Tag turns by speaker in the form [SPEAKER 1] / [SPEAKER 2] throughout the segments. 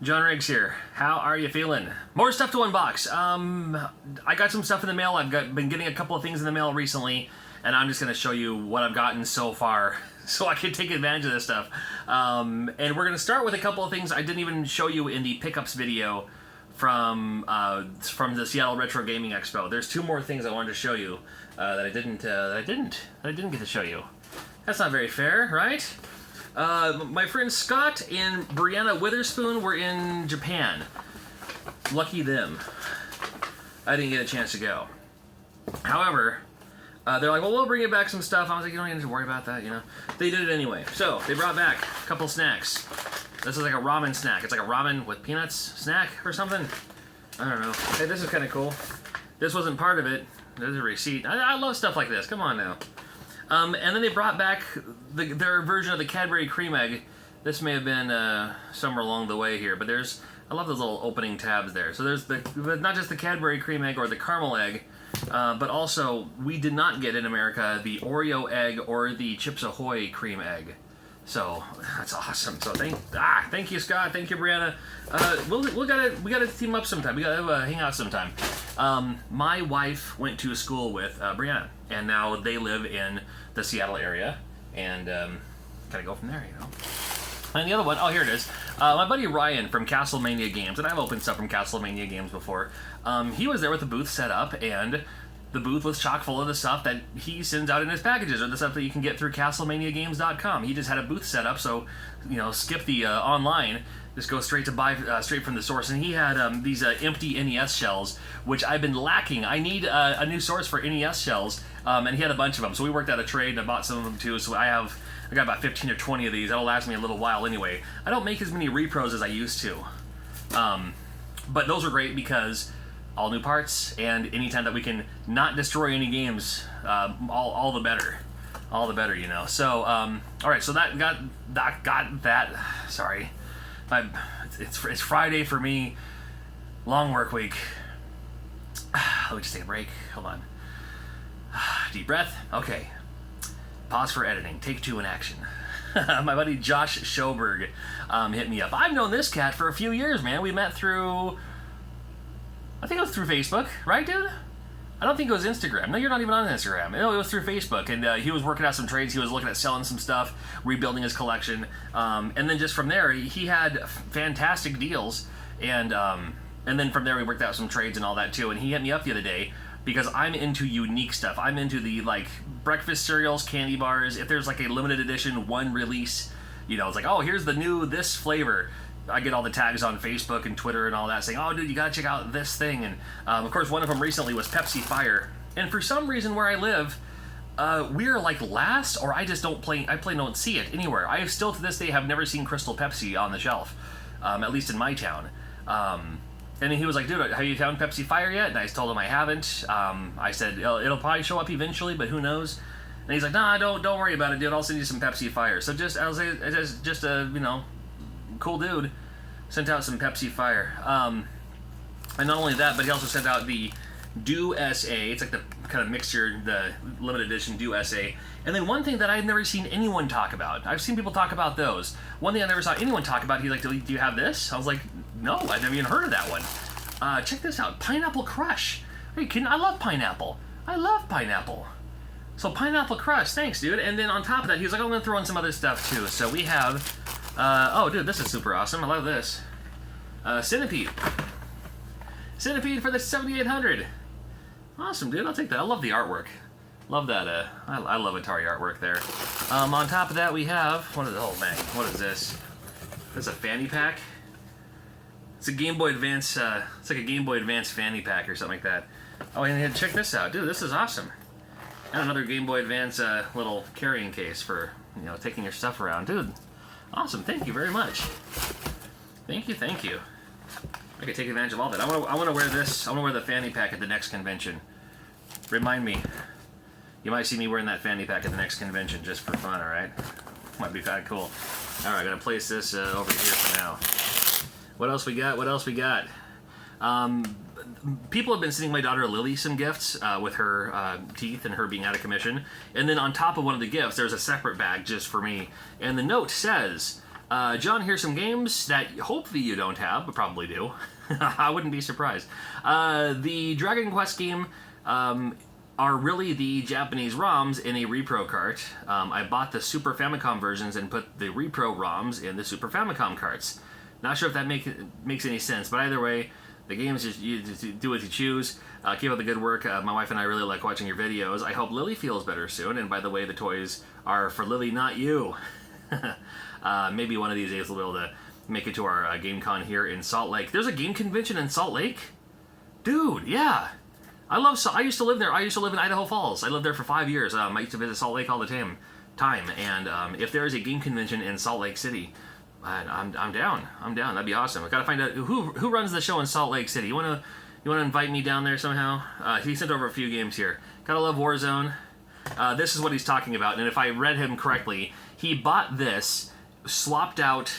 [SPEAKER 1] John Riggs here. How are you feeling? More stuff to unbox. I got some stuff in the mail. Been getting a couple of things in the mail recently, and I'm just going to show you what I've gotten so far so I can take advantage of this stuff. And we're going to start with a couple of things I didn't even show you in the pickups video from the Seattle Retro Gaming Expo. There's two more things I wanted to show you that I didn't get to show you. That's not very fair, right? My friends Scott and Brianna Witherspoon were in Japan. Lucky them. I didn't get a chance to go. However, they're like, well, we'll bring you back some stuff. I was like, you don't need to worry about that, you know. They did it anyway. So, they brought back a couple snacks. This is like a ramen snack. It's like a ramen with peanuts snack or something. I don't know. Hey, this is kind of cool. This wasn't part of it. There's a receipt. I love stuff like this. Come on now. And then they brought back their version of the Cadbury Cream Egg. This may have been somewhere along the way here, but I love those little opening tabs there. So there's not just the Cadbury Cream Egg or the Caramel Egg, but also we did not get in America the Oreo Egg or the Chips Ahoy Cream Egg. So that's awesome. So thank you, Scott. Thank you, Brianna. We gotta team up sometime. We gotta hang out sometime. My wife went to school with Brianna, and now they live in the Seattle area, and gotta go from there, you know. And the other one, oh, here it is. My buddy Ryan from Castlemania Games, and I've opened stuff from Castlemania Games before. He was there with the booth set up, and the booth was chock full of the stuff that he sends out in his packages, or the stuff that you can get through CastlemaniaGames.com. He just had a booth set up, so, you know, skip the online, just go straight to buy straight from the source. And he had these empty NES shells, which I've been lacking. I need a new source for NES shells, and he had a bunch of them. So we worked out a trade, and I bought some of them too. So I got about 15 or 20 of these. That'll last me a little while anyway. I don't make as many repros as I used to, but those are great because all new parts, and anytime that we can not destroy any games, all the better. All the better, you know. So, all right, so that got that. Sorry, it's Friday for me. Long work week. Let me just take a break. Hold on. Deep breath. Okay. Pause for editing. Take 2 in action. My buddy Josh Schoberg hit me up. I've known this cat for a few years, man. We met through, I think it was through Facebook, right, dude? I don't think it was Instagram. No, you're not even on Instagram. No, it was through Facebook, and he was working out some trades. He was looking at selling some stuff, rebuilding his collection, and then just from there, he had fantastic deals, and then from there, we worked out some trades and all that too. And he hit me up the other day because I'm into unique stuff. I'm into the like breakfast cereals, candy bars. If there's like a limited edition one release, you know, it's like, oh, here's the new this flavor. I get all the tags on Facebook and Twitter and all that saying, oh, dude, you gotta check out this thing. And of course, one of them recently was Pepsi Fire. And for some reason where I live, we're like last, or I just don't see it anywhere. I still to this day have never seen Crystal Pepsi on the shelf, at least in my town. And he was like, dude, have you found Pepsi Fire yet? And I told him I haven't. I said, it'll probably show up eventually, but who knows? And he's like, nah, don't worry about it, dude. I'll send you some Pepsi Fire. So just a, you know, cool dude sent out some Pepsi Fire. And not only that, but he also sent out the Do SA. It's like the kind of mixture, the limited edition Do SA. And then one thing that I've never seen anyone talk about. I've seen people talk about those. One thing I never saw anyone talk about, he's like, do you have this? I was like, no, I've never even heard of that one. Check this out, Pineapple Crush. Are you kidding? I love pineapple. I love pineapple. So Pineapple Crush, thanks, dude. And then on top of that, he was like, I'm gonna throw in some other stuff too. So we have, oh, dude, this is super awesome. I love this. Centipede. Centipede for the 7800. Awesome, dude. I'll take that. I love the artwork. Love that. I love Atari artwork there. On top of that, we have oh man, what is this? This is a fanny pack. It's a Game Boy Advance. It's like a Game Boy Advance fanny pack or something like that. Oh, and check this out, dude. This is awesome. And another Game Boy Advance little carrying case for, you know, taking your stuff around, dude. Awesome. Thank you very much. Thank you. I could take advantage of all that. I want to wear this. I want to wear the fanny pack at the next convention. Remind me. You might see me wearing that fanny pack at the next convention just for fun, alright? Might be kind of cool. Alright, I'm going to place this over here for now. What else we got? People have been sending my daughter Lily some gifts with her teeth and her being out of commission. And then on top of one of the gifts, there's a separate bag just for me. And the note says, John, here's some games that hopefully you don't have, but probably do. I wouldn't be surprised. The Dragon Quest game are really the Japanese ROMs in a Repro cart. I bought the Super Famicom versions and put the Repro ROMs in the Super Famicom carts. Not sure if that makes any sense, but either way, the games, just you do what you choose. Keep up the good work. My wife and I really like watching your videos. I hope Lily feels better soon, and by the way, the toys are for Lily, not you. Maybe one of these days we'll be able to make it to our GameCon here in Salt Lake. There's a game convention in Salt Lake? Dude, yeah. I used to live there. I used to live in Idaho Falls. I lived there for 5 years. I used to visit Salt Lake all the time. And if there is a game convention in Salt Lake City, I'm down. I'm down. That'd be awesome. I gotta find out who runs the show in Salt Lake City. You wanna invite me down there somehow? He sent over a few games here. Gotta love Warzone. This is what he's talking about, and if I read him correctly, he bought this, swapped out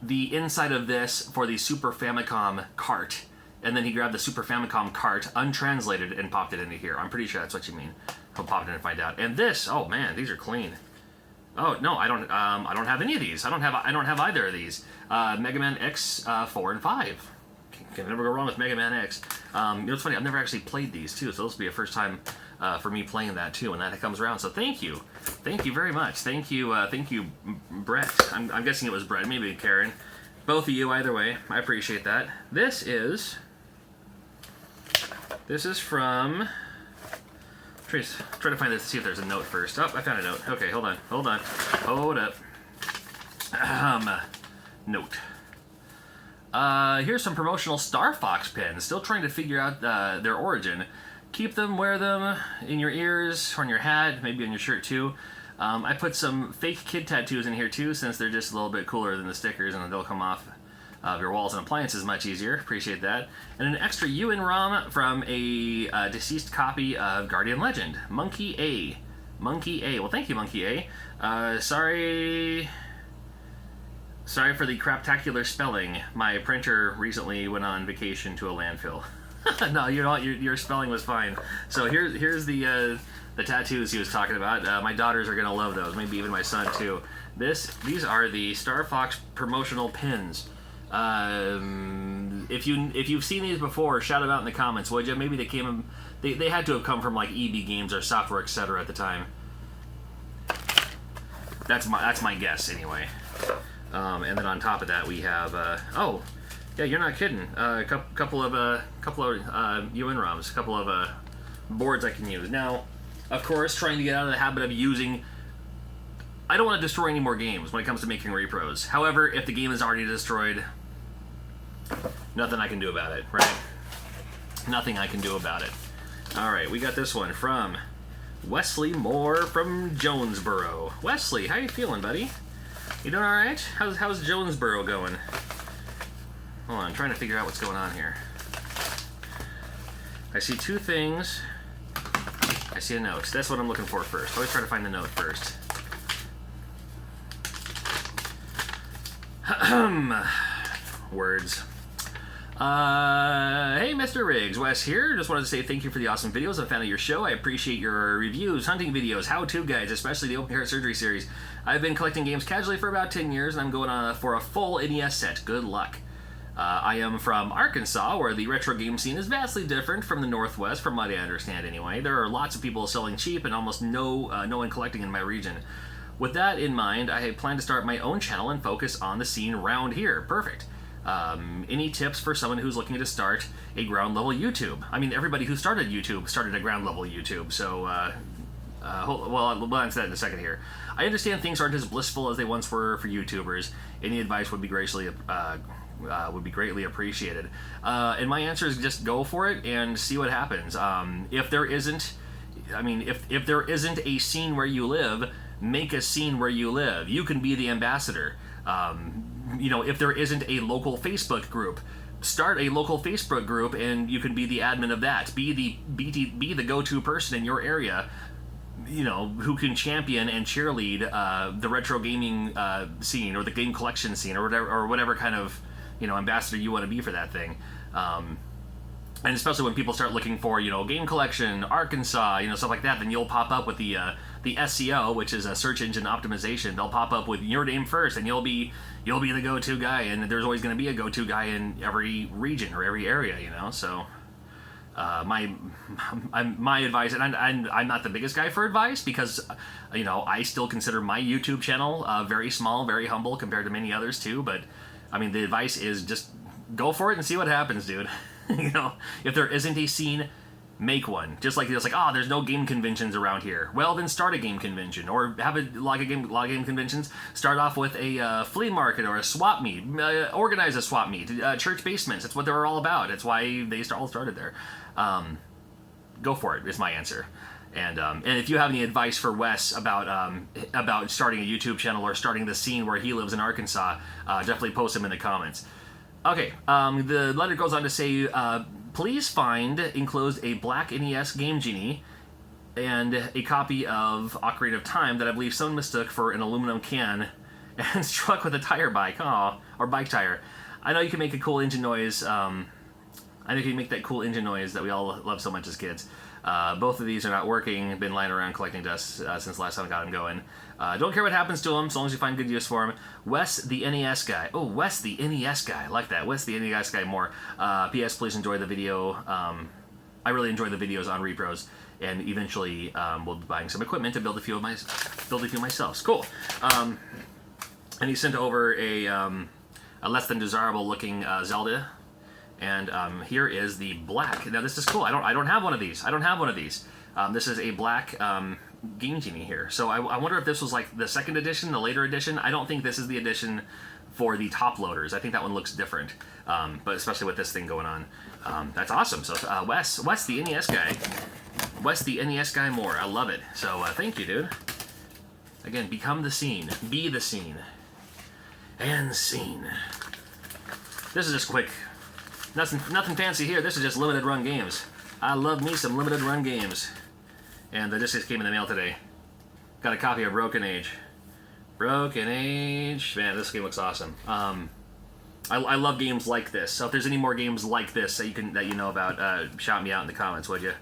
[SPEAKER 1] the inside of this for the Super Famicom cart, and then he grabbed the Super Famicom cart, untranslated, and popped it into here. I'm pretty sure that's what you mean. I'll pop it in and find out. And this, oh man, these are clean. Oh no, I don't have any of these. I don't have either of these. Mega Man X 4 and 5. Can never go wrong with Mega Man X. You know, it's funny, I've never actually played these too, so this will be a first time for me playing that too when that comes around. So thank you very much. Thank you, Brett. I'm guessing it was Brett, maybe Karen. Both of you, either way, I appreciate that. This is from. Try to find this. See if there's a note first. Oh, I found a note. Okay, hold up. Note. Here's some promotional Star Fox pins. Still trying to figure out their origin. Keep them, wear them in your ears, or on your hat, maybe on your shirt too. I put some fake kid tattoos in here too, since they're just a little bit cooler than the stickers, and they'll come off of your walls and appliances much easier. Appreciate that. And an extra UN ROM from a deceased copy of Guardian Legend, Monkey A. Well, thank you, Monkey A. Sorry for the craptacular spelling. My printer recently went on vacation to a landfill. No, your spelling was fine. So here's the tattoos he was talking about. My daughters are gonna love those. Maybe even my son too. These are the Star Fox promotional pins. If you've seen these before, shout them out in the comments, would you? Maybe they had to have come from like EB Games or Software Etc. at the time. That's my guess anyway. And then on top of that we have oh yeah, you're not kidding. A couple of UN ROMs, a couple of boards I can use. Now, of course, trying to get out of the habit of using. I don't want to destroy any more games when it comes to making repros. However, if the game is already destroyed, nothing I can do about it, right? Nothing I can do about it. All right, we got this one from Wesley Moore from Jonesboro. Wesley, how you feeling, buddy? You doing all right? How's Jonesboro going? Hold on, I'm trying to figure out what's going on here. I see two things. I see a note. That's what I'm looking for first. Always try to find the note first. Words. Hey, Mr. Riggs, Wes here. Just wanted to say thank you for the awesome videos. I'm a fan of your show. I appreciate your reviews, hunting videos, how-to guides, especially the open heart surgery series. I've been collecting games casually for about 10 years, and I'm going for a full NES set. Good luck. I am from Arkansas, where the retro game scene is vastly different from the Northwest, from what I understand anyway. There are lots of people selling cheap and almost no one collecting in my region. With that in mind, I plan to start my own channel and focus on the scene around here. Perfect. Any tips for someone who's looking to start a ground level YouTube? I mean, everybody who started YouTube started a ground level YouTube, so we'll answer that in a second here. I understand things aren't as blissful as they once were for YouTubers. Any advice would be greatly appreciated. And my answer is just go for it and see what happens. If there isn't a scene where you live, make a scene where you live. You can be the ambassador. If there isn't a local Facebook group, start a local Facebook group and you can be the admin of that. Be the go-to person in your area, who can champion and cheerlead the retro gaming scene or the game collection scene or whatever kind of ambassador you want to be for that thing. And especially when people start looking for, you know, game collection, Arkansas, you know, stuff like that, then you'll pop up with the SEO, which is a search engine optimization. They'll pop up with your name first, and you'll be the go-to guy. And there's always going to be a go-to guy in every region or every area, you know. So my advice, and I'm not the biggest guy for advice because, you know, I still consider my YouTube channel very small, very humble compared to many others too. But I mean, the advice is just go for it and see what happens, dude. You know, if there isn't a scene, make one. Just like it's like, oh, there's no game conventions around here. Well, then start a game convention, or have a lot of game conventions. Start off with a flea market or a swap meet. Organize a swap meet. Church basements. That's what they're all about. That's why they all started there. Go for it is my answer. And if you have any advice for Wes about starting a YouTube channel or starting the scene where he lives in Arkansas, definitely post them in the comments. Okay, the letter goes on to say, please find enclosed a black NES Game Genie and a copy of Ocarina of Time that I believe someone mistook for an aluminum can and struck with a tire bike, or bike tire. I know you can make a cool engine noise. I know you can make that cool engine noise that we all love so much as kids. Both of these are not working. Been lying around collecting dust since last time I got them going. Don't care what happens to them, as long as you find good use for them. Wes, the NES guy. Oh, Wes, the NES guy. I like that. Wes, the NES guy more. P.S. Please enjoy the video. I really enjoy the videos on Repros, and eventually we'll be buying some equipment to build a few myself. Cool. And he sent over a less than desirable looking Zelda. And here is the black. Now this is cool. I don't have one of these. This is a black Game Genie here. So I wonder if this was like the second edition, the later edition. I don't think this is the edition for the top loaders. I think that one looks different. But especially with this thing going on, that's awesome. So Wes the NES guy. Wes the NES guy more. I love it. So thank you, dude. Again, become the scene. Be the scene. And scene. This is just quick. Nothing fancy here. This is just limited run games. I love me some limited run games. And this just came in the mail today. Got a copy of Broken Age. Broken Age. Man, this game looks awesome. I love games like this. So if there's any more games like this that you know about, shout me out in the comments, would you?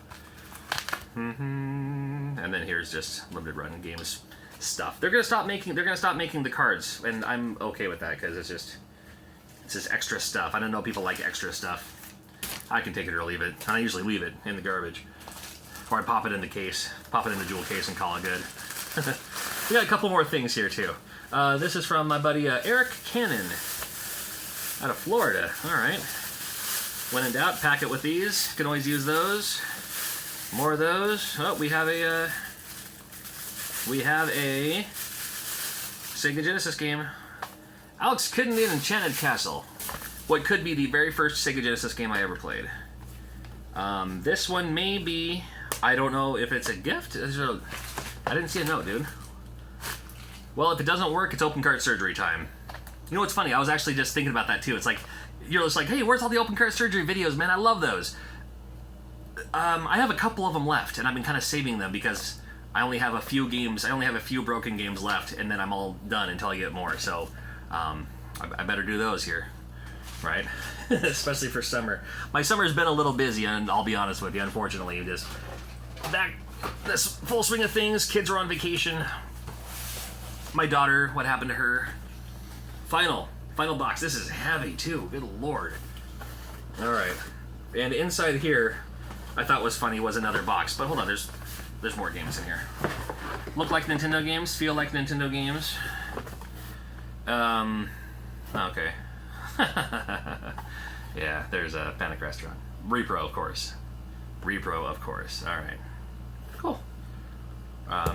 [SPEAKER 1] And then here's just limited run games stuff. They're gonna stop making the cards, and I'm okay with that because it's just extra stuff. I don't know, people like extra stuff. I can take it or leave it. And I usually leave it in the garbage. Or I pop it in the case. Pop it in the jewel case and call it good. We got a couple more things here, too. This is from my buddy Eric Cannon out of Florida. Alright. When in doubt, pack it with these. Can always use those. More of those. Oh, we have a Sega Genesis game. Alex Kidd and the Enchanted Castle. What could be the very first Sega Genesis game I ever played. This one may be... I don't know if it's a gift. I didn't see a note, dude. Well, if it doesn't work, it's open cart surgery time. You know what's funny? I was actually just thinking about that, too. It's like, you're just like, hey, where's all the open cart surgery videos, man? I love those. I have a couple of them left, and I've been kind of saving them because I only have a few games. I only have a few broken games left, and then I'm all done until I get more, so... I better do those here, right? Especially for summer. My summer's been a little busy, and I'll be honest with you, unfortunately. Just back this full swing of things. Kids are on vacation. My daughter, what happened to her? Final box. This is heavy too. Good lord. All right, and inside here, I thought was funny was another box, but hold on, there's more games in here. Look like Nintendo games. Feel like Nintendo games. Okay. Yeah, there's a Panic Restaurant. Repro, of course. Alright. Cool. I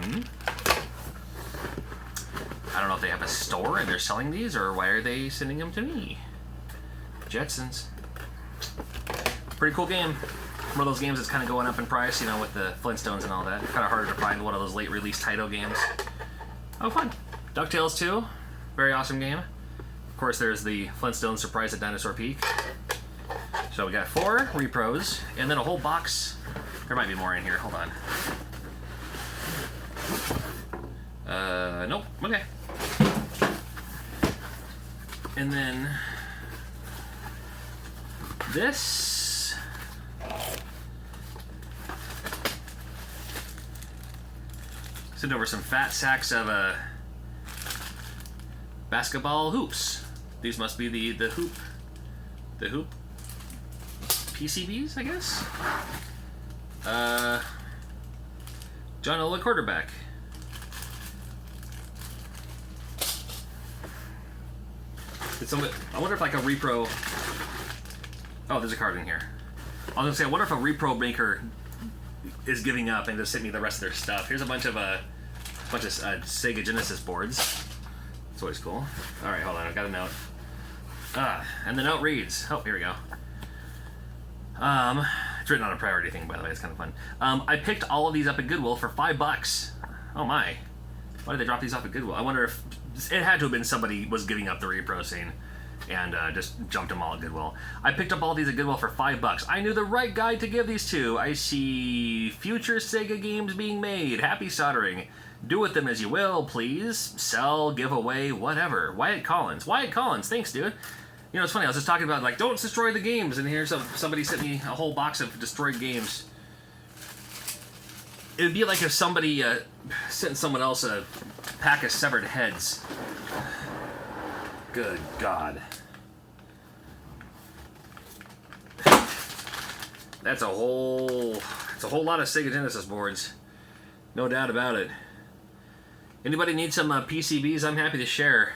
[SPEAKER 1] don't know if they have a store and they're selling these, or why are they sending them to me? Jetsons. Pretty cool game. One of those games that's kind of going up in price, you know, with the Flintstones and all that. Kind of harder to find one of those late release Taito games. Oh, fun. DuckTales 2. Very awesome game. Of course, there's the Flintstones Surprise at Dinosaur Peak. So we got 4 Repros, and then a whole box. There might be more in here. Hold on. Nope. Okay. And then this Send over some fat sacks of basketball hoops. These must be the hoop PCBs, I guess. John Ola quarterback. I wonder if like a repro. Oh, there's a card in here. I was gonna say, I wonder if a repro maker is giving up and just sent me the rest of their stuff. Here's a bunch of Sega Genesis boards. That's always cool. All right, hold on. I got a note. And the note reads. Oh, here we go. It's written on a priority thing, by the way. It's kind of fun. I picked all of these up at Goodwill for $5. Oh my! Why did they drop these off at Goodwill? I wonder if it had to have been somebody was giving up the repro scene and just jumped them all at Goodwill. I picked up all these at Goodwill for $5. I knew the right guy to give these to. I see future Sega games being made. Happy soldering. Do with them as you will, please. Sell, give away, whatever. Wyatt Collins. Wyatt Collins, thanks, dude. You know, it's funny, I was just talking about, like, don't destroy the games, and here's somebody sent me a whole box of destroyed games. It would be like if somebody sent someone else a pack of severed heads. Good God. That's a whole lot of Sega Genesis boards. No doubt about it. Anybody need some PCBs? I'm happy to share.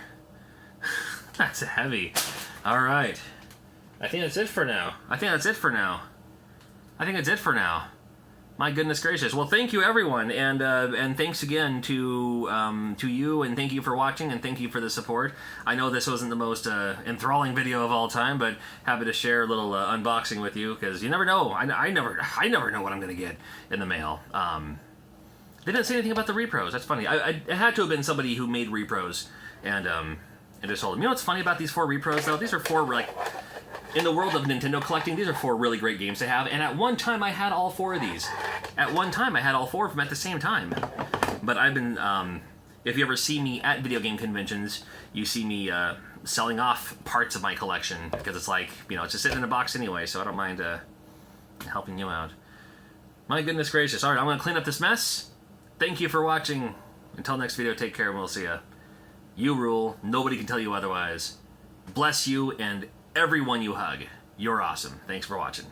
[SPEAKER 1] That's heavy. All right. I think that's it for now. My goodness gracious. Well, thank you, everyone, and thanks again to you, and thank you for watching, and thank you for the support. I know this wasn't the most enthralling video of all time, but happy to share a little unboxing with you, because you never know. I never know what I'm going to get in the mail. They didn't say anything about the repros. That's funny. It had to have been somebody who made repros, and just told them. You know what's funny about these 4 repros, though? These are 4, like, in the world of Nintendo collecting, these are 4 really great games to have, and at one time I had all 4 of these. At one time I had all 4 of them at the same time. But I've been, if you ever see me at video game conventions, you see me selling off parts of my collection, because it's like, you know, it's just sitting in a box anyway, so I don't mind helping you out. My goodness gracious. Alright, I'm going to clean up this mess. Thank you for watching. Until next video, take care, and we'll see ya. You rule. Nobody can tell you otherwise. Bless you and everyone you hug. You're awesome. Thanks for watching.